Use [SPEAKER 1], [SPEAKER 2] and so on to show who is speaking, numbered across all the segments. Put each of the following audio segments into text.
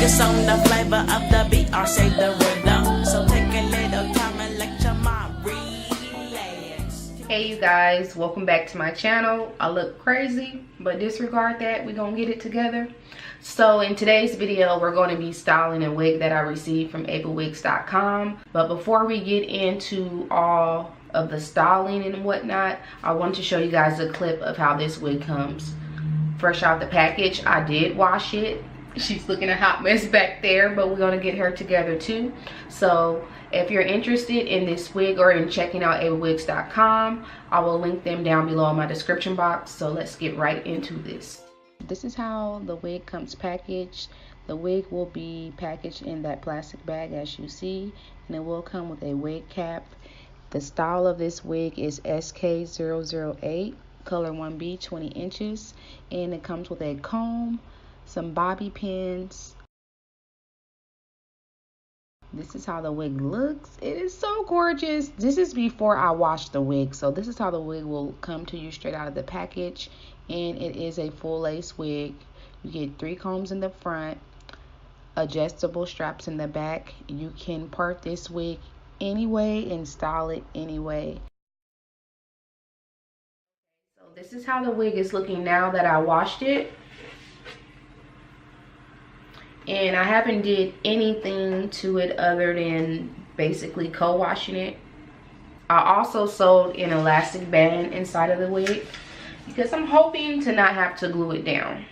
[SPEAKER 1] focus on the flavor of the beat or say the rhythm. So take a little time and lecture my relax.
[SPEAKER 2] Hey you guys, welcome back to my channel. I look crazy, but disregard that. We're gonna get it together. So in today's video, we're going to be styling a wig that I received from Evawigs.com. But before we get into all of the styling and whatnot, I want to show you guys a clip of how this wig comes fresh out the package. I did wash it. She's looking a hot mess back there, but we're going to get her together too. So if you're interested in this wig or in checking out Evawigs.com, I will link them down below in my description box. So let's get right into this. This is how the wig comes packaged. The wig will be packaged in that plastic bag as you see, and it will come with a wig cap. The style of this wig is SK008, color 1B, 20 inches, and it comes with a comb, some bobby pins. This is how the wig looks. It is so gorgeous. This is before I washed the wig, so this is how the wig will come to you straight out of the package. And it is a full lace wig. You get 3 combs in the front, adjustable straps in the back. You can part this wig anyway and style it anyway. So this is how the wig is looking now that I washed it. And I haven't did anything to it other than basically co-washing it. I also sewed an elastic band inside of the wig because I'm hoping to not have to glue it down.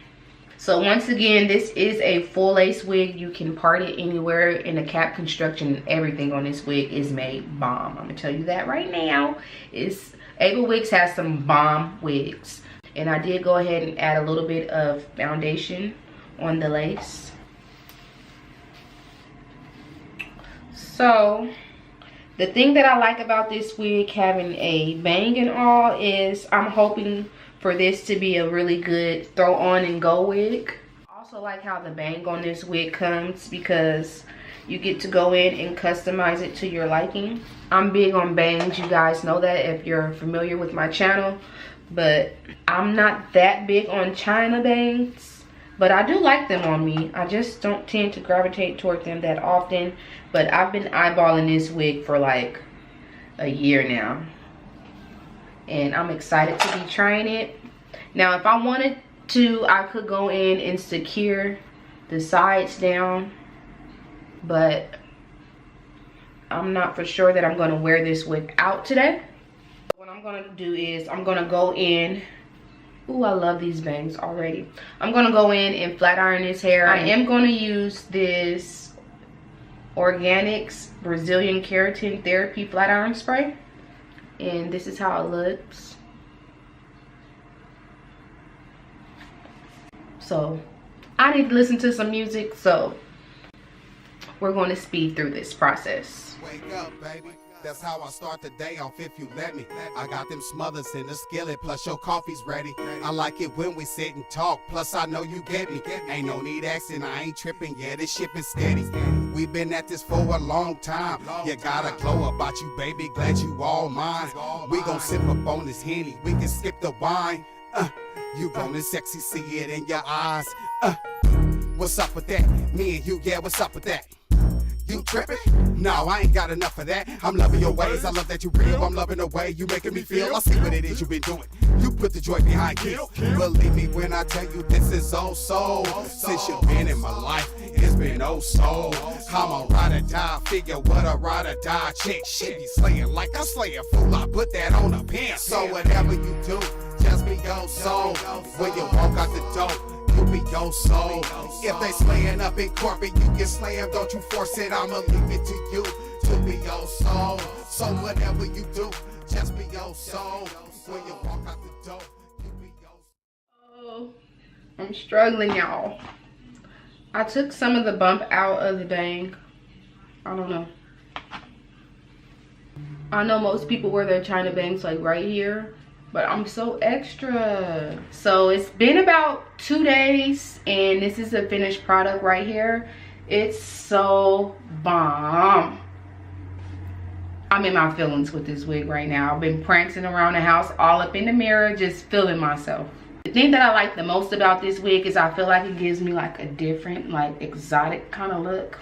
[SPEAKER 2] So once again, this is a full lace wig. You can part it anywhere, and the cap construction, everything on this wig is made bomb. I'm gonna tell you that right now. Evawigs has some bomb wigs. And I did go ahead and add a little bit of foundation on the lace. So the thing that I like about this wig having a bang and all is I'm hoping for this to be a really good throw on and go wig. I also like how the bang on this wig comes because you get to go in and customize it to your liking. I'm big on bangs, you guys know that if you're familiar with my channel, but I'm not that big on China bangs, but I do like them on me. I just don't tend to gravitate toward them that often, but I've been eyeballing this wig for like a year now. And I'm excited to be trying it. Now, if I wanted to, I could go in and secure the sides down, but I'm not for sure that I'm going to wear this wig out today. What I'm going to do is I'm going to go in. Ooh, I love these bangs already. I'm going to go in and flat iron this hair. I am going to use this Organics Brazilian Keratin Therapy flat iron spray. And this is how it looks. So I need to listen to some music, so we're going to speed through this process.
[SPEAKER 3] Wake up, baby. That's how I start the day off if you let me. I got them smothers in the skillet, plus your coffee's ready. I like it when we sit and talk, plus I know you get me. Ain't no need asking, I ain't tripping, yeah, this ship is steady. We been at this for a long time. You got a glow about you, baby, glad you all mine. We gon' sip up on this Henny, we can skip the wine. You grown sexy, see it in your eyes. What's up with that? Me and you, yeah, what's up with that? You trippin'? No, I ain't got enough of that. I'm loving your ways, I love that you real. I'm loving the way you making me feel. I see what it is you been doing. You put the joy behind kill. Believe me when I tell you this is oh so. Since you've been in my life, it's been oh so. I'm a ride or die, figure what a ride or die chick. She be slaying like I slay a fool. I put that on a pin. So whatever you do, just be your soul. When you walk out the door, you be your soul. If they slayin' up in corporate, you get slammed. Don't you force it, I'ma leave it to you to be your soul. So whatever you do, just be your soul. When you walk out the door, you be your soul.
[SPEAKER 2] Oh, I'm struggling, y'all. I took some of the bump out of the bang. I don't know. I know most people wear their China bangs like right here, but I'm so extra. So it's been about 2 days and this is the finished product right here. It's so bomb. I'm in my feelings with this wig right now. I've been prancing around the house all up in the mirror, just feeling myself. The thing that I like the most about this wig is I feel like it gives me like a different, like exotic kind of look.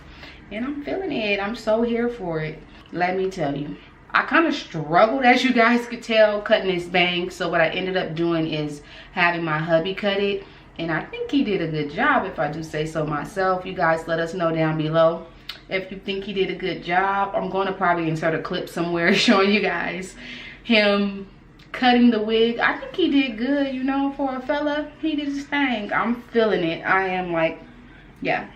[SPEAKER 2] And I'm feeling it. I'm so here for it. Let me tell you. I kind of struggled, as you guys could tell, cutting this bang. So what I ended up doing is having my hubby cut it. And I think he did a good job, if I do say so myself. You guys let us know down below if you think he did a good job. I'm going to probably insert a clip somewhere showing you guys him cutting the wig. I think he did good, you know, for a fella. He did his thing. I'm feeling it. I am like, yeah,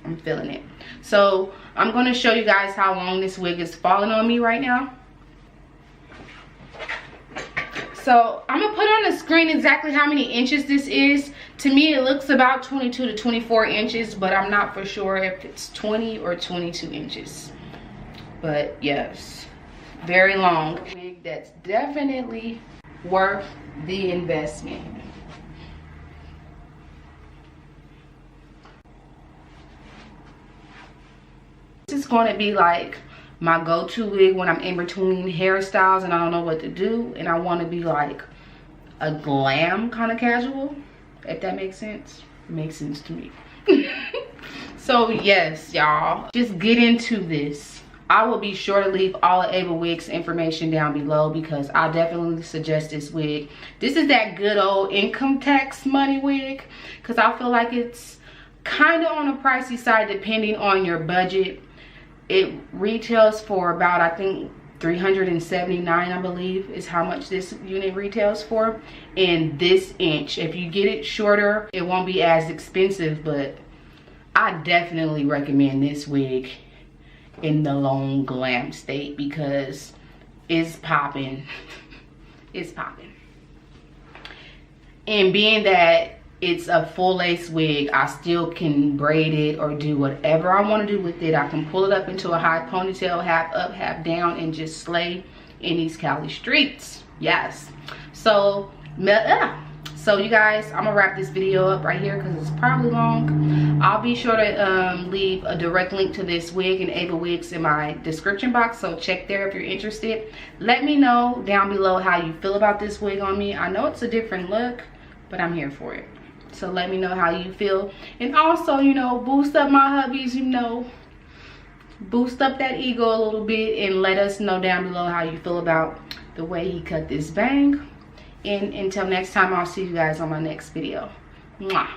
[SPEAKER 2] I'm feeling it. So I'm going to show you guys how long this wig is falling on me right now. So I'm going to put on the screen exactly how many inches this is. To me, it looks about 22 to 24 inches, but I'm not for sure if it's 20 or 22 inches. But yes, very long. A wig that's definitely worth the investment. This is going to be like my go-to wig when I'm in between hairstyles and I don't know what to do, and I want to be like a glam kind of casual, if that makes sense. It makes sense to me. So yes, y'all, just get into this. I will be sure to leave all of Evawigs information down below because I definitely suggest this wig. This is that good old income tax money wig, because I feel like it's kind of on the pricey side depending on your budget. It retails for about, I think, $379, I believe, is how much this unit retails for. And this inch, if you get it shorter, it won't be as expensive, but I definitely recommend this wig in the long glam state because it's popping. It's popping. And being that it's a full lace wig, I still can braid it or do whatever I want to do with it. I can pull it up into a high ponytail, half up, half down, and just slay in these Cali streets. Yes. So you guys, I'm gonna wrap this video up right here because it's probably long. I'll be sure to leave a direct link to this wig and Evawigs in my description box, so check there if you're interested. Let me know down below how you feel about this wig on me. I know it's a different look, but I'm here for it. So let me know how you feel. And also, you know, boost up my hubbies, you know, boost up that ego a little bit and let us know down below how you feel about the way he cut this bang. And until next time, I'll see you guys on my next video. Mwah.